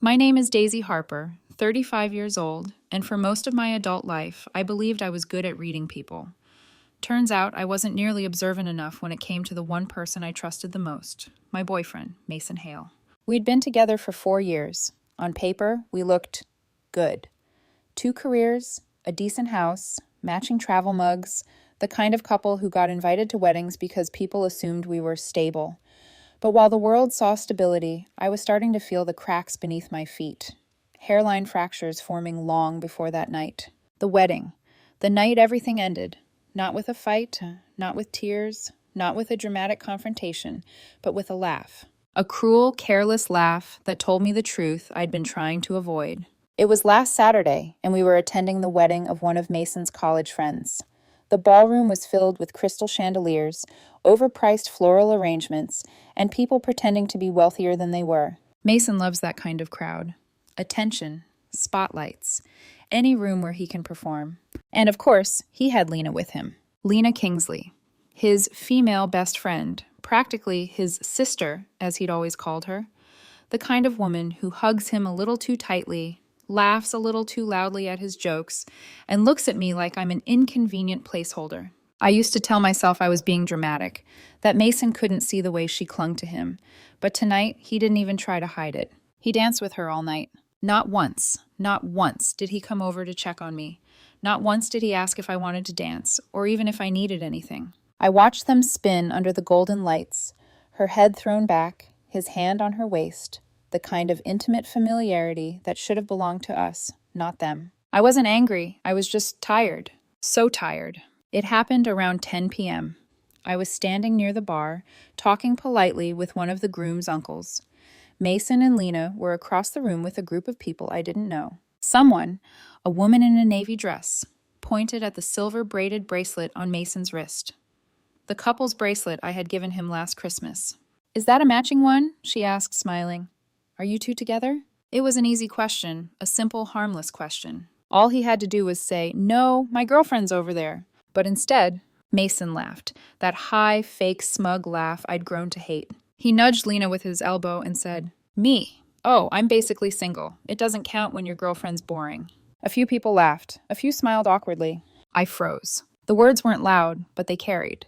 My name is Daisy Harper, 35 years old, and for most of my adult life, I believed I was good at reading people. Turns out I wasn't nearly observant enough when it came to the one person I trusted the most, my boyfriend, Mason Hale. We'd been together for 4 years. On paper, we looked good. 2 careers, a decent house, matching travel mugs, the kind of couple who got invited to weddings because people assumed we were stable. But while the world saw stability, I was starting to feel the cracks beneath my feet. Hairline fractures forming long before that night. The wedding. The night everything ended. Not with a fight, not with tears, not with a dramatic confrontation, but with a laugh. A cruel, careless laugh that told me the truth I'd been trying to avoid. It was last Saturday, and we were attending the wedding of one of Mason's college friends. The ballroom was filled with crystal chandeliers, overpriced floral arrangements, and people pretending to be wealthier than they were. Mason loves that kind of crowd. Attention, spotlights, any room where he can perform. And of course, he had Lena with him. Lena Kingsley, his female best friend, practically his sister, as he'd always called her. The kind of woman who hugs him a little too tightly, laughs a little too loudly at his jokes, and looks at me like I'm an inconvenient placeholder. I used to tell myself I was being dramatic, that Mason couldn't see the way she clung to him, but tonight he didn't even try to hide it. He danced with her all night. Not once did he come over to check on me. Not once did he ask if I wanted to dance, or even if I needed anything. I watched them spin under the golden lights, her head thrown back, his hand on her waist, the kind of intimate familiarity that should have belonged to us, not them. I wasn't angry, I was just tired. So tired. It happened around 10 p.m. I was standing near the bar, talking politely with one of the groom's uncles. Mason and Lena were across the room with a group of people I didn't know. Someone, a woman in a navy dress, pointed at the silver braided bracelet on Mason's wrist. The couple's bracelet I had given him last Christmas. "Is that a matching one?" she asked, smiling. "Are you two together?" It was an easy question, a simple, harmless question. All he had to do was say, "No, my girlfriend's over there." But instead, Mason laughed, that high, fake, smug laugh I'd grown to hate. He nudged Lena with his elbow and said, "Me? Oh, I'm basically single. It doesn't count when your girlfriend's boring." A few people laughed. A few smiled awkwardly. I froze. The words weren't loud, but they carried.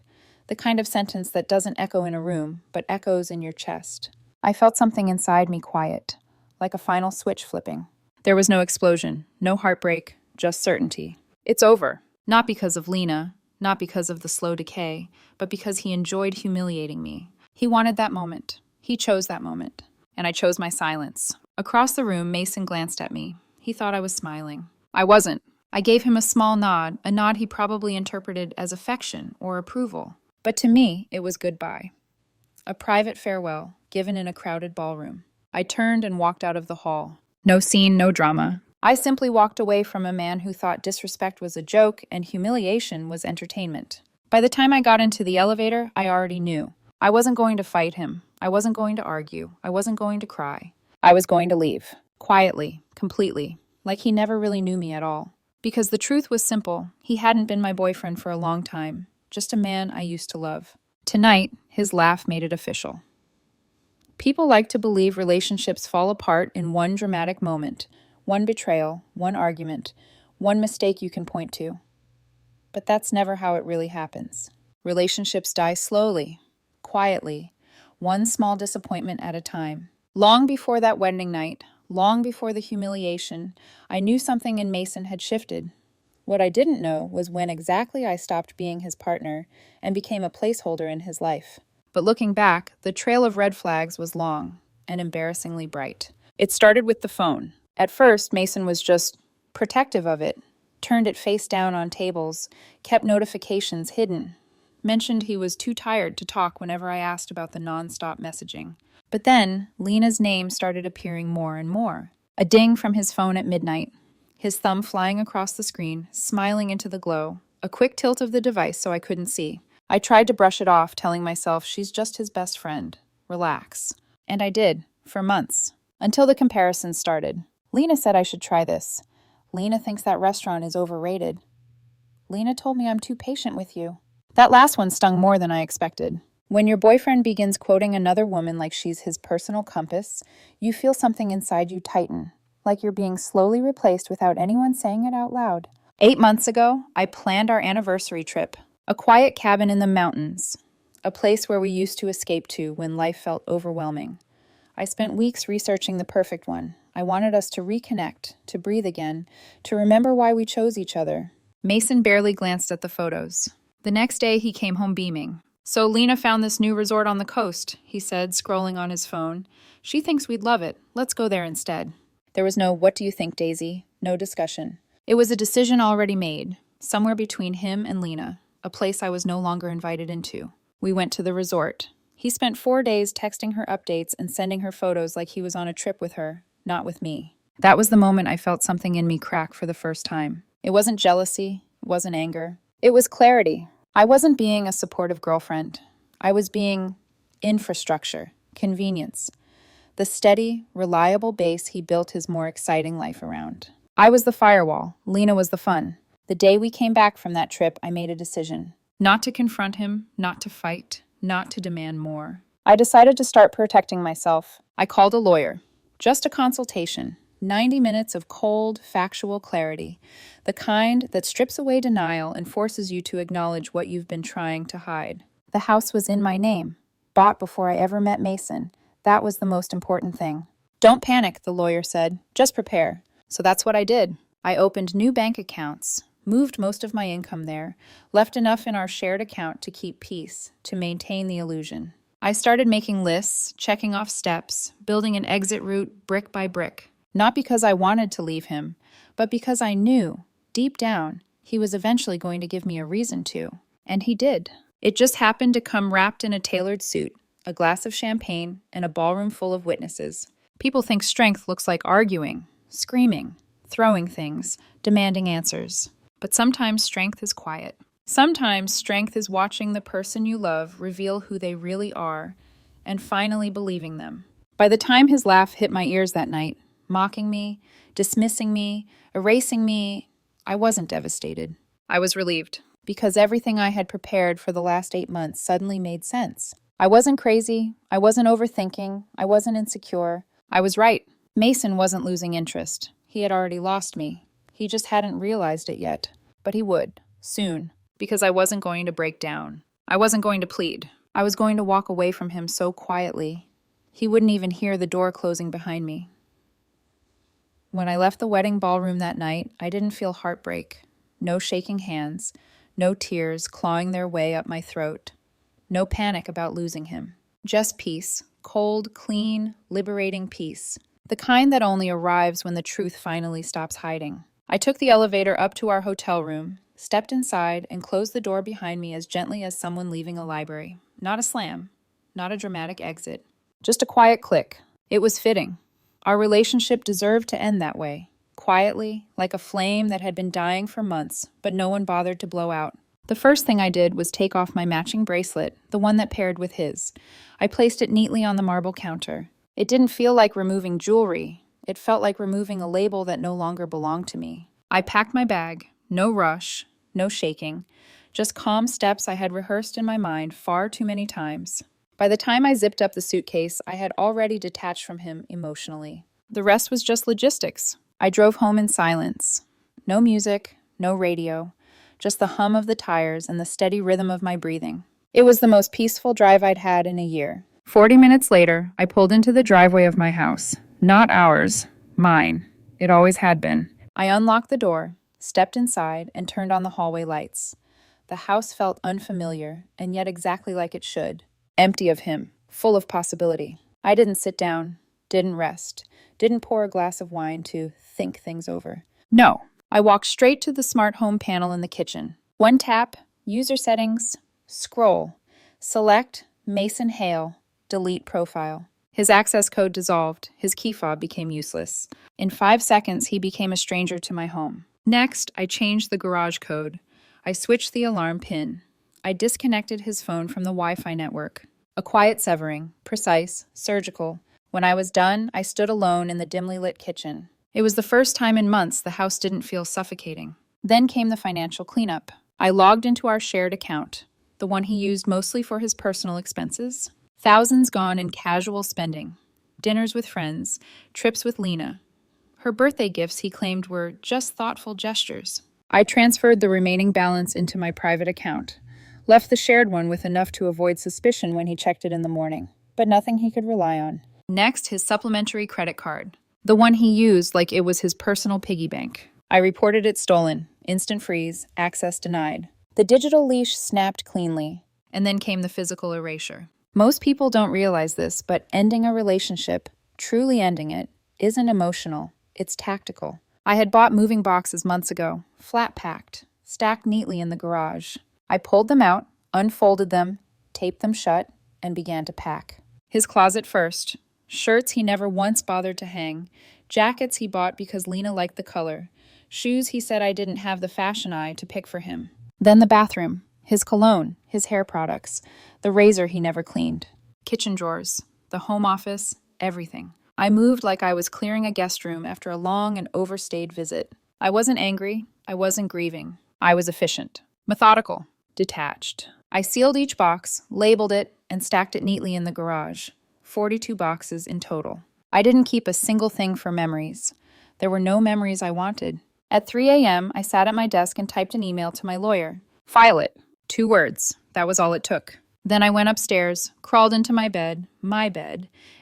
The kind of sentence that doesn't echo in a room, but echoes in your chest. I felt something inside me quiet, like a final switch flipping. There was no explosion, no heartbreak, just certainty. It's over. Not because of Lena, not because of the slow decay, but because he enjoyed humiliating me. He wanted that moment. He chose that moment. And I chose my silence. Across the room, Mason glanced at me. He thought I was smiling. I wasn't. I gave him a small nod, a nod he probably interpreted as affection or approval. But to me, it was goodbye. A private farewell, given in a crowded ballroom. I turned and walked out of the hall. No scene, no drama. I simply walked away from a man who thought disrespect was a joke and humiliation was entertainment. By the time I got into the elevator, I already knew. I wasn't going to fight him. I wasn't going to argue. I wasn't going to cry. I was going to leave. Quietly, completely, like he never really knew me at all. Because the truth was simple. He hadn't been my boyfriend for a long time. Just a man I used to love. Tonight, his laugh made it official. People like to believe relationships fall apart in one dramatic moment. One betrayal, one argument, one mistake you can point to. But that's never how it really happens. Relationships die slowly, quietly, one small disappointment at a time. Long before that wedding night, long before the humiliation, I knew something in Mason had shifted. What I didn't know was when exactly I stopped being his partner and became a placeholder in his life. But looking back, the trail of red flags was long and embarrassingly bright. It started with the phone. At first, Mason was just protective of it, turned it face down on tables, kept notifications hidden, mentioned he was too tired to talk whenever I asked about the non-stop messaging. But then, Lena's name started appearing more and more. A ding from his phone at midnight, his thumb flying across the screen, smiling into the glow, a quick tilt of the device so I couldn't see. I tried to brush it off, telling myself she's just his best friend. Relax. And I did, for months, until the comparisons started. Lena said I should try this. Lena thinks that restaurant is overrated. Lena told me I'm too patient with you. That last one stung more than I expected. When your boyfriend begins quoting another woman like she's his personal compass, you feel something inside you tighten, like you're being slowly replaced without anyone saying it out loud. 8 months ago, I planned our anniversary trip, a quiet cabin in the mountains, a place where we used to escape to when life felt overwhelming. I spent weeks researching the perfect one. I wanted us to reconnect, to breathe again, to remember why we chose each other. Mason barely glanced at the photos. The next day, he came home beaming. "So Lena found this new resort on the coast," he said, scrolling on his phone. "She thinks we'd love it. Let's go there instead." There was no "what do you think, Daisy?" No discussion. It was a decision already made, somewhere between him and Lena, a place I was no longer invited into. We went to the resort. He spent 4 days texting her updates and sending her photos like he was on a trip with her, not with me. That was the moment I felt something in me crack for the first time. It wasn't jealousy, it wasn't anger. It was clarity. I wasn't being a supportive girlfriend. I was being infrastructure, convenience, the steady, reliable base he built his more exciting life around. I was the firewall. Lena was the fun. The day we came back from that trip, I made a decision. Not to confront him, not to fight, not to demand more. I decided to start protecting myself. I called a lawyer. Just a consultation. 90 minutes of cold, factual clarity. The kind that strips away denial and forces you to acknowledge what you've been trying to hide. The house was in my name. Bought before I ever met Mason. That was the most important thing. "Don't panic," the lawyer said. "Just prepare." So that's what I did. I opened new bank accounts, moved most of my income there, left enough in our shared account to keep peace, to maintain the illusion. I started making lists, checking off steps, building an exit route brick by brick. Not because I wanted to leave him, but because I knew, deep down, he was eventually going to give me a reason to. And he did. It just happened to come wrapped in a tailored suit, a glass of champagne, and a ballroom full of witnesses. People think strength looks like arguing, screaming, throwing things, demanding answers. But sometimes strength is quiet. Sometimes strength is watching the person you love reveal who they really are and finally believing them. By the time his laugh hit my ears that night, mocking me, dismissing me, erasing me, I wasn't devastated. I was relieved, because everything I had prepared for the last 8 months suddenly made sense. I wasn't crazy, I wasn't overthinking, I wasn't insecure. I was right. Mason wasn't losing interest. He had already lost me. He just hadn't realized it yet. But he would, soon, because I wasn't going to break down. I wasn't going to plead. I was going to walk away from him so quietly. He wouldn't even hear the door closing behind me. When I left the wedding ballroom that night, I didn't feel heartbreak. No shaking hands, no tears clawing their way up my throat. No panic about losing him. Just peace. Cold, clean, liberating peace. The kind that only arrives when the truth finally stops hiding. I took the elevator up to our hotel room, stepped inside, and closed the door behind me as gently as someone leaving a library. Not a slam, not a dramatic exit. Just a quiet click. It was fitting. Our relationship deserved to end that way. Quietly, like a flame that had been dying for months, but no one bothered to blow out. The first thing I did was take off my matching bracelet, the one that paired with his. I placed it neatly on the marble counter. It didn't feel like removing jewelry. It felt like removing a label that no longer belonged to me. I packed my bag. No rush, no shaking. Just calm steps I had rehearsed in my mind far too many times. By the time I zipped up the suitcase, I had already detached from him emotionally. The rest was just logistics. I drove home in silence. No music, no radio. Just the hum of the tires and the steady rhythm of my breathing. It was the most peaceful drive I'd had in a year. 40 minutes later, I pulled into the driveway of my house. Not ours, mine. It always had been. I unlocked the door, stepped inside, and turned on the hallway lights. The house felt unfamiliar, and yet exactly like it should. Empty of him, full of possibility. I didn't sit down, didn't rest, didn't pour a glass of wine to think things over. No. I walked straight to the smart home panel in the kitchen. One tap, user settings, scroll, select Mason Hale, delete profile. His access code dissolved. His key fob became useless. In 5 seconds, he became a stranger to my home. Next, I changed the garage code. I switched the alarm pin. I disconnected his phone from the Wi-Fi network. A quiet severing, precise, surgical. When I was done, I stood alone in the dimly lit kitchen. It was the first time in months the house didn't feel suffocating. Then came the financial cleanup. I logged into our shared account. the one he used mostly for his personal expenses. Thousands gone in casual spending. Dinners with friends, trips with Lena. Her birthday gifts he claimed were just thoughtful gestures. I transferred the remaining balance into my private account, left the shared one with enough to avoid suspicion when he checked it in the morning, but nothing he could rely on. Next, his supplementary credit card, the one he used like it was his personal piggy bank. I reported it stolen, instant freeze, access denied. The digital leash snapped cleanly, and then came the physical erasure. Most people don't realize this, but ending a relationship, truly ending it, isn't emotional, it's tactical. I had bought moving boxes months ago, flat packed, stacked neatly in the garage. I pulled them out, unfolded them, taped them shut, and began to pack. His closet first. Shirts he never once bothered to hang. Jackets he bought because Lena liked the color. Shoes he said I didn't have the fashion eye to pick for him. Then the bathroom. His cologne, his hair products, the razor he never cleaned. Kitchen drawers, the home office, everything. I moved like I was clearing a guest room after a long and overstayed visit. I wasn't angry. I wasn't grieving. I was efficient. Methodical. Detached. I sealed each box, labeled it, and stacked it neatly in the garage. 42 boxes in total. I didn't keep a single thing for memories. There were no memories I wanted. At 3 a.m., I sat at my desk and typed an email to my lawyer. File it. 2 words. That was all it took. Then I went upstairs, crawled into my bed,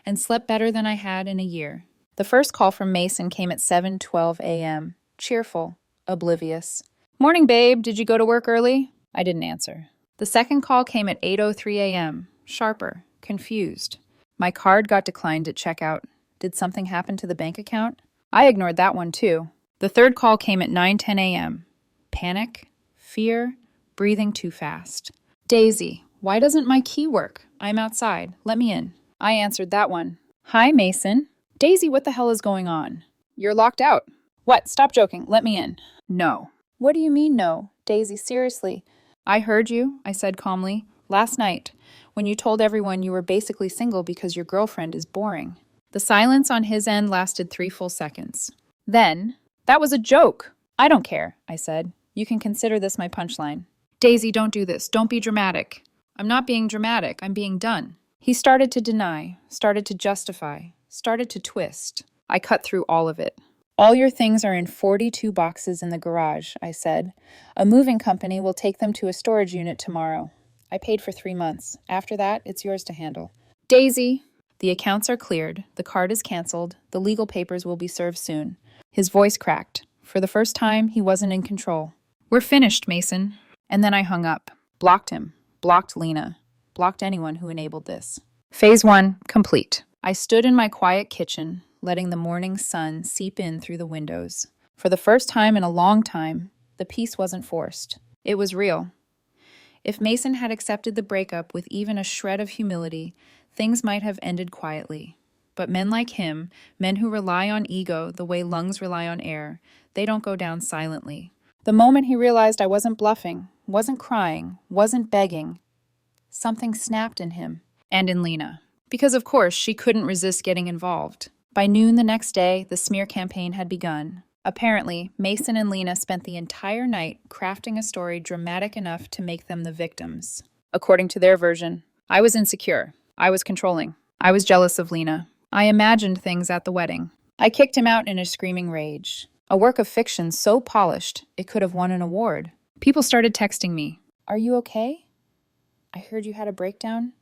and slept better than I had in a year. The first call from Mason came at 7:12 a.m. Cheerful, oblivious. Morning, babe. Did you go to work early? I didn't answer. The second call came at 8:03 a.m. Sharper, confused. My card got declined at checkout. Did something happen to the bank account? I ignored that one too. The third call came at 9:10 a.m. Panic, fear, breathing too fast. Daisy, why doesn't my key work? I'm outside. Let me in. I answered that one. Hi, Mason. Daisy, what the hell is going on? You're locked out. What? Stop joking. Let me in. No. What do you mean no? Daisy, seriously. I heard you, I said calmly, last night, when you told everyone you were basically single because your girlfriend is boring. The silence on his end lasted 3 full seconds. Then, that was a joke. I don't care, I said. You can consider this my punchline. Daisy, don't do this. Don't be dramatic. I'm not being dramatic. I'm being done. He started to deny, started to justify, started to twist. I cut through all of it. All your things are in 42 boxes in the garage, I said. A moving company will take them to a storage unit tomorrow. I paid for 3 months. After that, it's yours to handle. Daisy! The accounts are cleared. The card is canceled. The legal papers will be served soon. His voice cracked. For the first time, he wasn't in control. We're finished, Mason. And then I hung up. Blocked him. Blocked Lena. Blocked anyone who enabled this. Phase 1, complete. I stood in my quiet kitchen, letting the morning sun seep in through the windows. For the first time in a long time, the peace wasn't forced. It was real. If Mason had accepted the breakup with even a shred of humility, things might have ended quietly. But men like him, men who rely on ego the way lungs rely on air, they don't go down silently. The moment he realized I wasn't bluffing, wasn't crying, wasn't begging, something snapped in him and in Lena. Because of course, she couldn't resist getting involved. By noon the next day, the smear campaign had begun. Apparently, Mason and Lena spent the entire night crafting a story dramatic enough to make them the victims. According to their version, I was insecure. I was controlling. I was jealous of Lena. I imagined things at the wedding. I kicked him out in a screaming rage. A work of fiction so polished, it could have won an award. People started texting me. Are you okay? I heard you had a breakdown.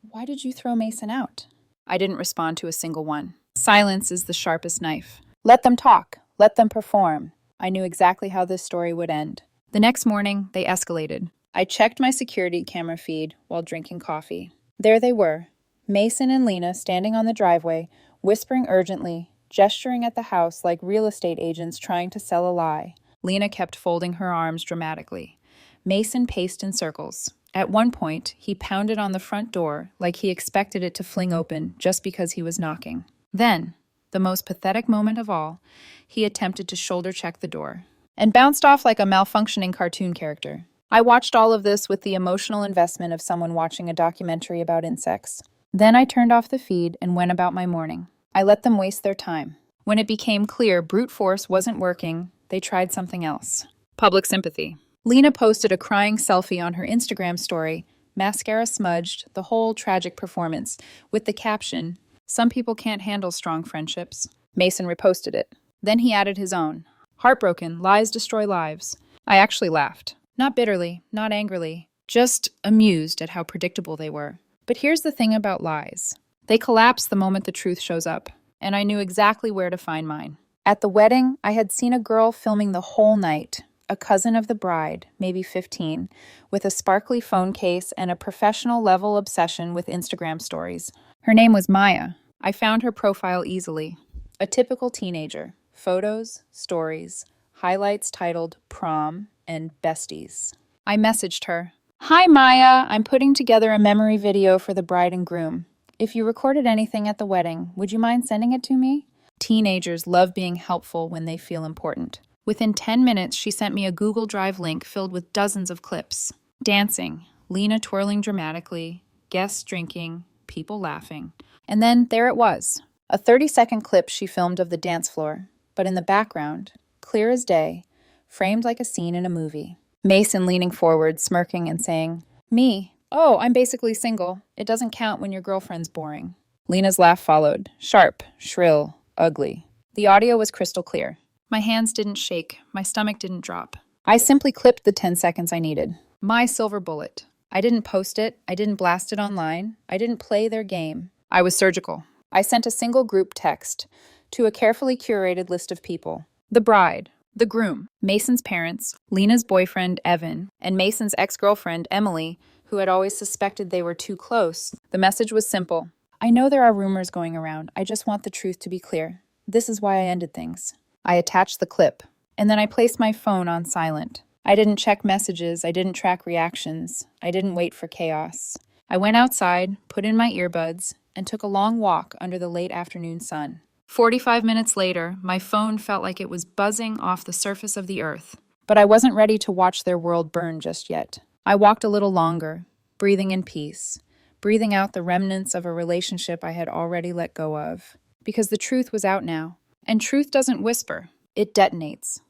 Why did you throw Mason out? I didn't respond to a single one. Silence is the sharpest knife. Let them talk. Let them perform. I knew exactly how this story would end. The next morning, they escalated. I checked my security camera feed while drinking coffee. There they were, Mason and Lena standing on the driveway, whispering urgently, gesturing at the house like real estate agents trying to sell a lie. Lena kept folding her arms dramatically. Mason paced in circles. At one point, he pounded on the front door like he expected it to fling open just because he was knocking. Then, the most pathetic moment of all, he attempted to shoulder check the door and bounced off like a malfunctioning cartoon character. I watched all of this with the emotional investment of someone watching a documentary about insects. Then I turned off the feed and went about my morning. I let them waste their time. When it became clear brute force wasn't working, they tried something else. Public sympathy. Lena posted a crying selfie on her Instagram story, mascara smudged, the whole tragic performance, with the caption, "Some people can't handle strong friendships." Mason reposted it. Then he added his own. "Heartbroken, lies destroy lives." I actually laughed. Not bitterly, not angrily, just amused at how predictable they were. But here's the thing about lies. They collapse the moment the truth shows up, and I knew exactly where to find mine. At the wedding, I had seen a girl filming the whole night, a cousin of the bride, maybe 15, with a sparkly phone case and a professional-level obsession with Instagram stories. Her name was Maya. I found her profile easily. A typical teenager. Photos, stories, highlights titled Prom and Besties. I messaged her. "Hi Maya, I'm putting together a memory video for the bride and groom. If you recorded anything at the wedding, would you mind sending it to me?" Teenagers love being helpful when they feel important. Within 10 minutes, she sent me a Google Drive link filled with dozens of clips. Dancing, Lena twirling dramatically, guests drinking, people laughing. And then there it was, a 30-second clip she filmed of the dance floor, but in the background, clear as day, framed like a scene in a movie. Mason leaning forward, smirking and saying, "Me? Oh, I'm basically single. It doesn't count when your girlfriend's boring." Lena's laugh followed, sharp, shrill, ugly. The audio was crystal clear. My hands didn't shake, my stomach didn't drop. I simply clipped the 10 seconds I needed. My silver bullet. I didn't post it, I didn't blast it online, I didn't play their game. I was surgical. I sent a single group text to a carefully curated list of people. The bride, the groom, Mason's parents, Lena's boyfriend, Evan, and Mason's ex-girlfriend, Emily, who had always suspected they were too close. The message was simple. "I know there are rumors going around. I just want the truth to be clear. This is why I ended things." I attached the clip, and then I placed my phone on silent. I didn't check messages, I didn't track reactions, I didn't wait for chaos. I went outside, put in my earbuds, and took a long walk under the late afternoon sun. 45 minutes later, my phone felt like it was buzzing off the surface of the earth. But I wasn't ready to watch their world burn just yet. I walked a little longer, breathing in peace, breathing out the remnants of a relationship I had already let go of. Because the truth was out now. And truth doesn't whisper, it detonates.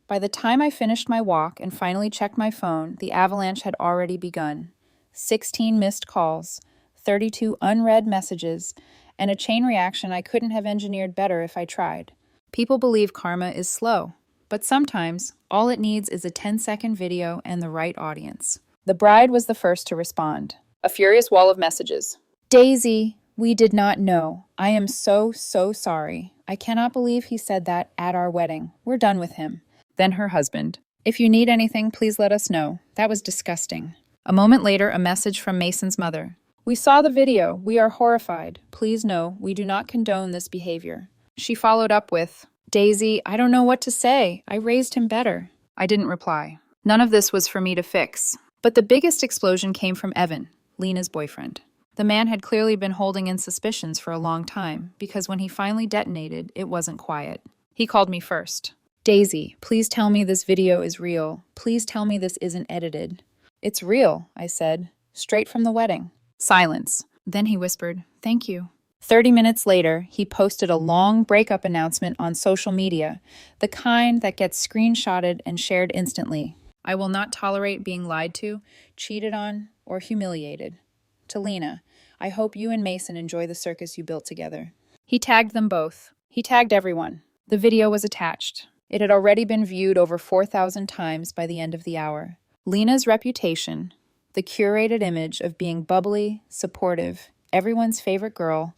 By the time I finished my walk and finally checked my phone, the avalanche had already begun. 16 missed calls, 32 unread messages, and a chain reaction I couldn't have engineered better if I tried. People believe karma is slow, but sometimes all it needs is a 10-second video and the right audience. The bride was the first to respond. A furious wall of messages. "Daisy, we did not know. I am so sorry. I cannot believe he said that at our wedding. We're done with him." Then her husband. "If you need anything, please let us know. That was disgusting." A moment later, a message from Mason's mother. "We saw the video. We are horrified. Please know, we do not condone this behavior." She followed up with, "Daisy, I don't know what to say. I raised him better." I didn't reply. None of this was for me to fix. But the biggest explosion came from Evan, Lena's boyfriend. The man had clearly been holding in suspicions for a long time, because when he finally detonated, it wasn't quiet. He called me first. "Daisy, please tell me this video is real. Please tell me this isn't edited." "It's real," I said, "straight from the wedding." Silence. Then he whispered, "Thank you." 30 minutes later, he posted a long breakup announcement on social media, the kind that gets screenshotted and shared instantly. "I will not tolerate being lied to, cheated on, or humiliated. To Lena, I hope you and Mason enjoy the circus you built together." He tagged them both. He tagged everyone. The video was attached. It had already been viewed over 4,000 times by the end of the hour. Lena's reputation, the curated image of being bubbly, supportive, everyone's favorite girl,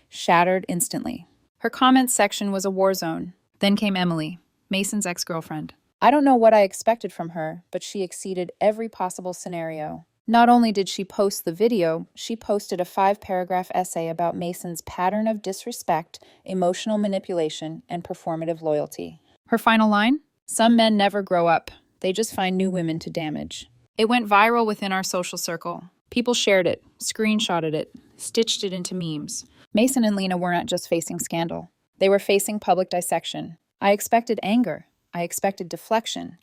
shattered instantly. Her comments section was a war zone. Then came Emily, Mason's ex-girlfriend. I don't know what I expected from her, but she exceeded every possible scenario. Not only did she post the video, she posted a 5-paragraph essay about Mason's pattern of disrespect, emotional manipulation, and performative loyalty. Her final line? "Some men never grow up. They just find new women to damage." It went viral within our social circle. People shared it, screenshotted it, stitched it into memes. Mason and Lena weren't just facing scandal. They were facing public dissection. I expected anger. I expected deflection.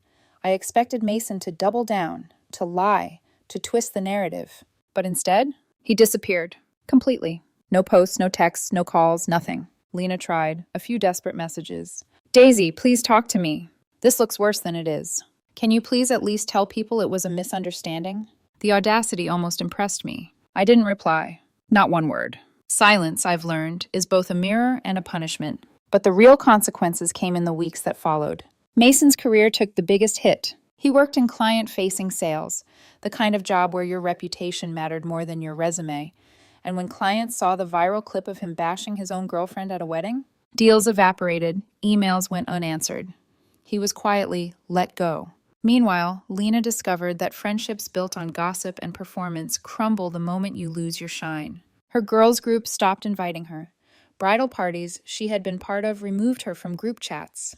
I expected Mason to double down, to lie, to twist the narrative. But instead, he disappeared. Completely. No posts, no texts, no calls, nothing. Lena tried. A few desperate messages. "Daisy, please talk to me. This looks worse than it is." Can you please at least tell people it was a misunderstanding? The audacity almost impressed me. I didn't reply. Not one word. Silence, I've learned, is both a mirror and a punishment. But the real consequences came in the weeks that followed. Mason's career took the biggest hit. He worked in client-facing sales, the kind of job where your reputation mattered more than your resume. And when clients saw the viral clip of him bashing his own girlfriend at a wedding, deals evaporated, emails went unanswered. He was quietly let go. Meanwhile, Lena discovered that friendships built on gossip and performance crumble the moment you lose your shine. Her girls' group stopped inviting her. Bridal parties she had been part of removed her from group chats.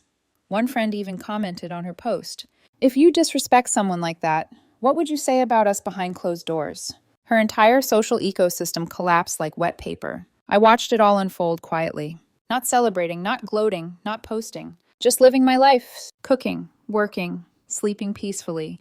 One friend even commented on her post, "If you disrespect someone like that, what would you say about us behind closed doors?" Her entire social ecosystem collapsed like wet paper. I watched it all unfold quietly. Not celebrating, not gloating, not posting. Just living my life. Cooking, working, sleeping peacefully.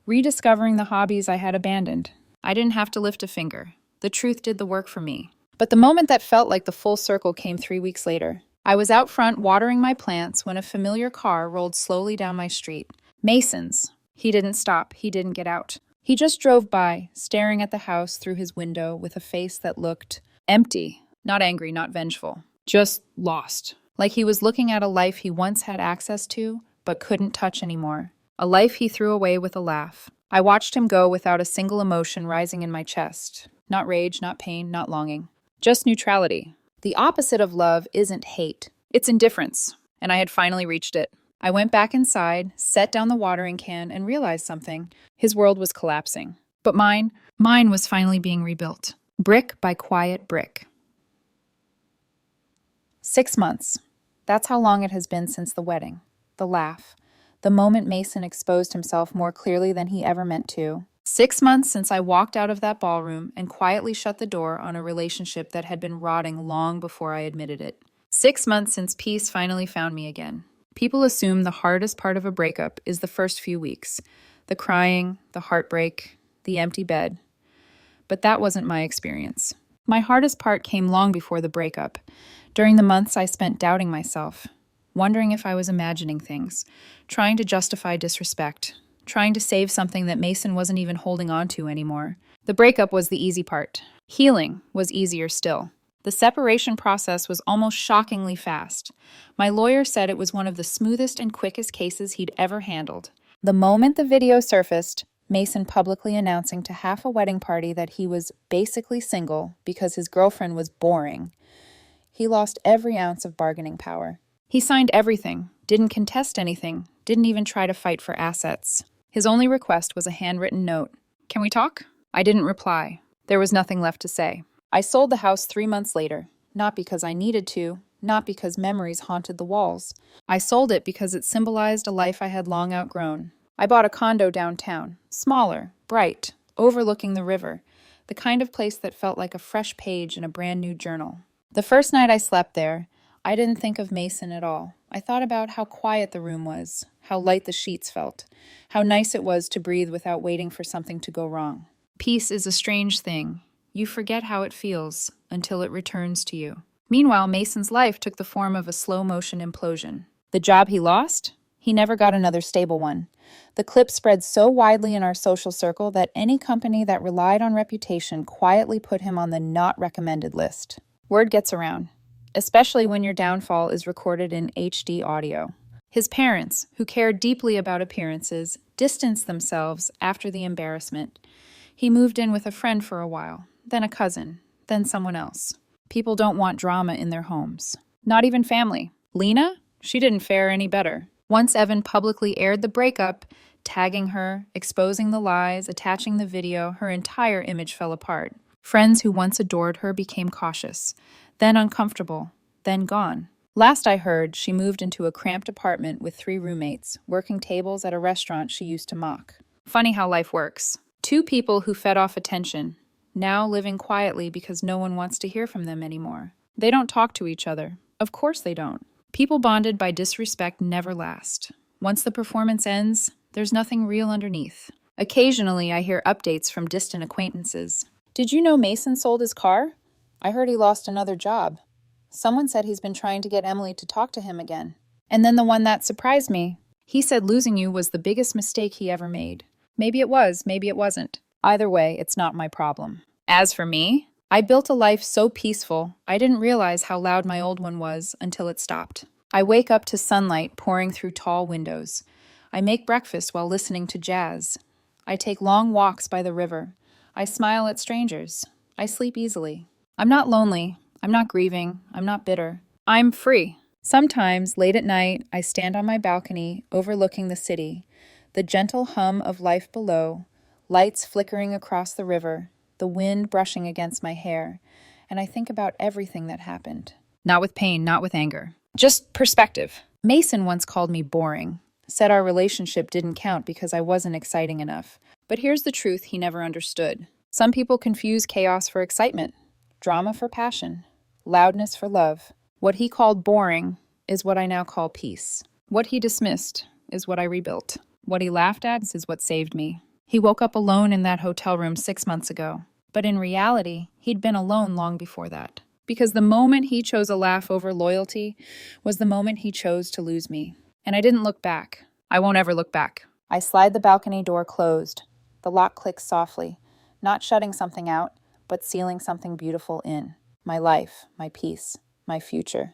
Rediscovering the hobbies I had abandoned. I didn't have to lift a finger. The truth did the work for me. But the moment that felt like the full circle came 3 weeks later. I was out front watering my plants when a familiar car rolled slowly down my street. Mason's. He didn't stop. He didn't get out. He just drove by, staring at the house through his window with a face that looked empty. Not angry, not vengeful. Just lost. Like he was looking at a life he once had access to, but couldn't touch anymore. A life he threw away with a laugh. I watched him go without a single emotion rising in my chest. Not rage, not pain, not longing. Just neutrality. The opposite of love isn't hate. It's indifference. And I had finally reached it. I went back inside, set down the watering can, and realized something. His world was collapsing. But mine was finally being rebuilt. Brick by quiet brick. 6 months. That's how long it has been since the wedding. The laugh. The moment Mason exposed himself more clearly than he ever meant to. 6 months since I walked out of that ballroom and quietly shut the door on a relationship that had been rotting long before I admitted it. 6 months since peace finally found me again. People assume the hardest part of a breakup is the first few weeks. The crying, the heartbreak, the empty bed. But that wasn't my experience. My hardest part came long before the breakup. During the months I spent doubting myself, wondering if I was imagining things, trying to justify disrespect, trying to save something that Mason wasn't even holding on to anymore. The breakup was the easy part. Healing was easier still. The separation process was almost shockingly fast. My lawyer said it was one of the smoothest and quickest cases he'd ever handled. The moment the video surfaced, Mason publicly announcing to half a wedding party that he was basically single because his girlfriend was boring, he lost every ounce of bargaining power. He signed everything, didn't contest anything, didn't even try to fight for assets. His only request was a handwritten note. "Can we talk?" I didn't reply. There was nothing left to say. I sold the house 3 months later, not because I needed to, not because memories haunted the walls. I sold it because it symbolized a life I had long outgrown. I bought a condo downtown, smaller, bright, overlooking the river, the kind of place that felt like a fresh page in a brand new journal. The first night I slept there, I didn't think of Mason at all. I thought about how quiet the room was, how light the sheets felt, how nice it was to breathe without waiting for something to go wrong. Peace is a strange thing. You forget how it feels until it returns to you. Meanwhile, Mason's life took the form of a slow-motion implosion. The job he lost? He never got another stable one. The clip spread so widely in our social circle that any company that relied on reputation quietly put him on the not recommended list. Word gets around, especially when your downfall is recorded in HD audio. His parents, who cared deeply about appearances, distanced themselves after the embarrassment. He moved in with a friend for a while, then a cousin, then someone else. People don't want drama in their homes. Not even family. Lena? She didn't fare any better. Once Evan publicly aired the breakup, tagging her, exposing the lies, attaching the video, her entire image fell apart. Friends who once adored her became cautious, then uncomfortable, then gone. Last I heard, she moved into a cramped apartment with 3 roommates, working tables at a restaurant she used to mock. Funny how life works. 2 people who fed off attention, now living quietly because no one wants to hear from them anymore. They don't talk to each other. Of course they don't. People bonded by disrespect never last. Once the performance ends, there's nothing real underneath. Occasionally, I hear updates from distant acquaintances. "Did you know Mason sold his car? I heard he lost another job. Someone said he's been trying to get Emily to talk to him again." And then the one that surprised me. He said losing you was the biggest mistake he ever made. Maybe it was, maybe it wasn't. Either way, it's not my problem. As for me, I built a life so peaceful, I didn't realize how loud my old one was until it stopped. I wake up to sunlight pouring through tall windows. I make breakfast while listening to jazz. I take long walks by the river. I smile at strangers. I sleep easily. I'm not lonely. I'm not grieving. I'm not bitter. I'm free. Sometimes, late at night, I stand on my balcony overlooking the city, the gentle hum of life below, lights flickering across the river, the wind brushing against my hair, and I think about everything that happened. Not with pain, not with anger. Just perspective. Mason once called me boring, said our relationship didn't count because I wasn't exciting enough. But here's the truth he never understood. Some people confuse chaos for excitement, drama for passion, loudness for love. What he called boring is what I now call peace. What he dismissed is what I rebuilt. What he laughed at is what saved me. He woke up alone in that hotel room 6 months ago. But in reality, he'd been alone long before that. Because the moment he chose a laugh over loyalty was the moment he chose to lose me. And I didn't look back. I won't ever look back. I slide the balcony door closed. The lock clicks softly, not shutting something out, but sealing something beautiful in. My life, my peace, my future.